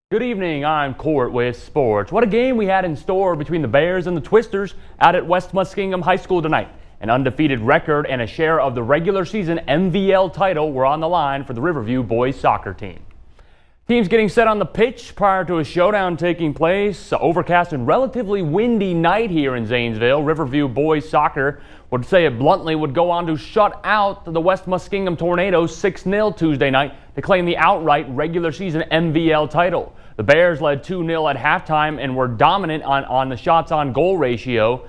Good evening, I'm Court with Sports. What a game we had in store between the Bears and the Twisters out at West Muskingum High School tonight. An undefeated record and a share of the regular season MVL title were on the line for the Riverview boys soccer team. Teams getting set on the pitch prior to a showdown taking place. Overcast and relatively windy night here in Zanesville. Riverview boys soccer, would say it bluntly, would go on to shut out the West Muskingum Tornadoes 6-0 Tuesday night to claim the outright regular season MVL title. The Bears led 2-0 at halftime and were dominant on the shots on goal ratio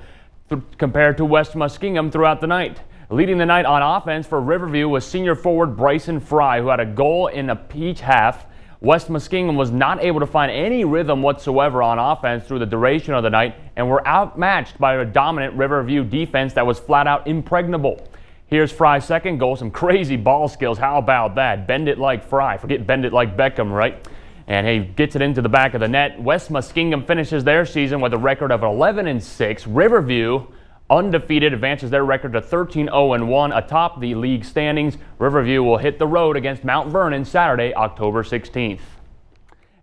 compared to West Muskingum throughout the night. Leading the night on offense for Riverview was senior forward Bryson Fry, who had a goal in each half. West Muskingum was not able to find any rhythm whatsoever on offense through the duration of the night and were outmatched by a dominant Riverview defense that was flat out impregnable. Here's Fry's second goal, some crazy ball skills. How about that? Bend it like Fry. Forget bend it like Beckham, right? And he gets it into the back of the net. West Muskingum finishes their season with a record of 11-6. Riverview, undefeated, advances their record to 13-0-1 atop the league standings. Riverview will hit the road against Mount Vernon Saturday, October 16th.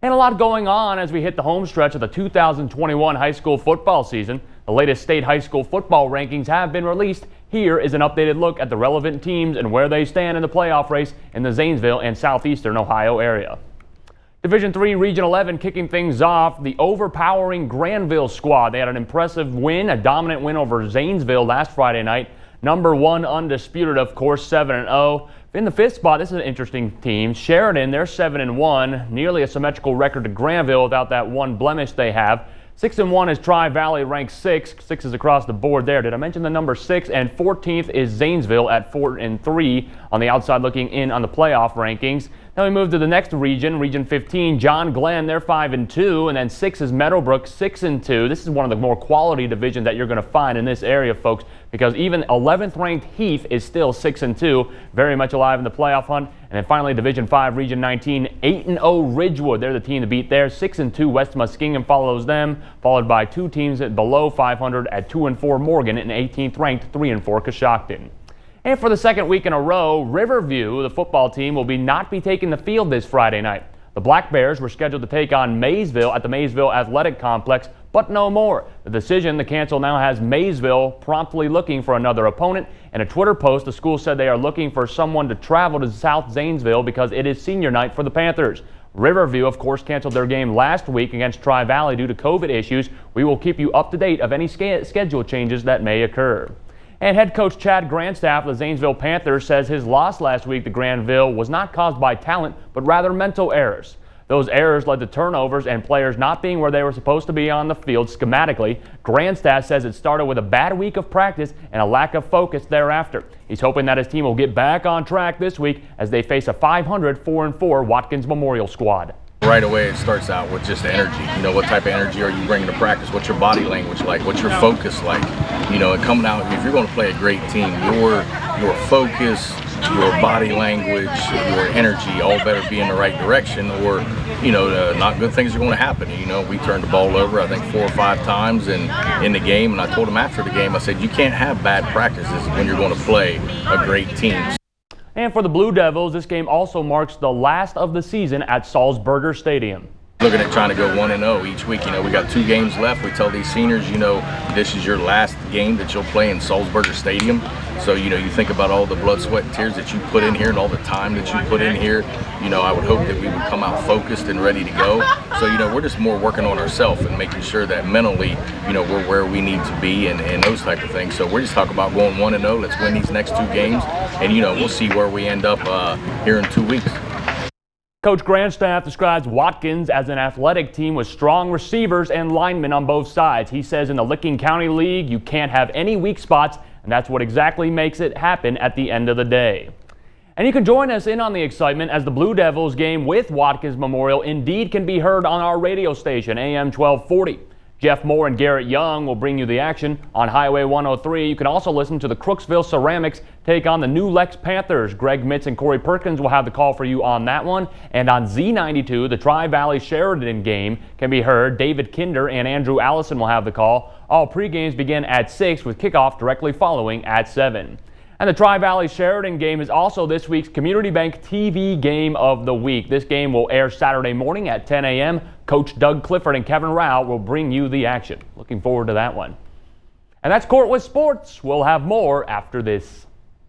And a lot going on as we hit the home stretch of the 2021 high school football season. The latest state high school football rankings have been released. Here is an updated look at the relevant teams and where they stand in the playoff race in the Zanesville and southeastern Ohio area. Division III Region 11 kicking things off, the overpowering Granville squad. They had an impressive win, a dominant win over Zanesville last Friday night. Number one undisputed, of course, 7-0. In the fifth spot, this is an interesting team. Sheridan, they're 7-1, nearly a symmetrical record to Granville without that one blemish they have. 6-1 is Tri-Valley, ranked 6. 6 is across the board there. Did I mention the number 6? And 14th is Zanesville at 4-3 on the outside looking in on the playoff rankings. Now we move to the next region, Region 15. John Glenn, they're 5-2, and then 6 is Meadowbrook, 6-2. This is one of the more quality divisions that you're going to find in this area, folks, because even 11th ranked Heath is still 6-2, very much alive in the playoff hunt. And then finally, Division 5, Region 19, 8-0 Ridgewood. They're the team to beat there. 6-2 West Muskingum follows them, followed by two teams at below 500 at 2-4 Morgan and 18th ranked 3-4 Coshocton. And for the second week in a row, Riverview, the football team, will not be taking the field this Friday night. The Black Bears were scheduled to take on Maysville at the Maysville Athletic Complex, but no more. The decision to cancel now has Maysville promptly looking for another opponent. In a Twitter post, the school said they are looking for someone to travel to South Zanesville because it is senior night for the Panthers. Riverview, of course, canceled their game last week against Tri-Valley due to COVID issues. We will keep you up to date of any schedule changes that may occur. And head coach Chad Grandstaff of the Zanesville Panthers says his loss last week to Granville was not caused by talent, but rather mental errors. Those errors led to turnovers and players not being where they were supposed to be on the field schematically. Grandstaff says it started with a bad week of practice and a lack of focus thereafter. He's hoping that his team will get back on track this week as they face a 500 4-4 Watkins Memorial squad. Right away, it starts out with just energy. You know, what type of energy are you bringing to practice? What's your body language like? What's your focus like? You know, and coming out, if you're going to play a great team, your focus, your body language, your energy all better be in the right direction, or, you know, not good things are going to happen. You know, we turned the ball over, I think, 4 or 5 times in the game, and I told him after the game, I said, you can't have bad practices when you're going to play a great team. And for the Blue Devils, this game also marks the last of the season at Salzburger Stadium. Looking at trying to go 1-0 each week. You know, we got 2 games left. We tell these seniors, you know, this is your last game that you'll play in Salzburger Stadium. So, you know, you think about all the blood, sweat, and tears that you put in here and all the time that you put in here. You know, I would hope that we would come out focused and ready to go. So, you know, we're just more working on ourselves and making sure that mentally, you know, we're where we need to be and those type of things. So we're just talking about going 1-0. Let's win these next 2 games. And, you know, we'll see where we end up here in 2 weeks. Coach Grandstaff describes Watkins as an athletic team with strong receivers and linemen on both sides. He says in the Licking County League, you can't have any weak spots, and that's what exactly makes it happen at the end of the day. And you can join us in on the excitement as the Blue Devils game with Watkins Memorial indeed can be heard on our radio station, AM 1240. Jeff Moore and Garrett Young will bring you the action on Highway 103. You can also listen to the Crooksville Ceramics take on the New Lex Panthers. Greg Mitz and Corey Perkins will have the call for you on that one. And on Z92, the Tri-Valley Sheridan game can be heard. David Kinder and Andrew Allison will have the call. All pre-games begin at 6 with kickoff directly following at 7. And the Tri-Valley Sheridan game is also this week's Community Bank TV Game of the Week. This game will air Saturday morning at 10 a.m. Coach Doug Clifford and Kevin Rao will bring you the action. Looking forward to that one. And that's Court with Sports. We'll have more after this.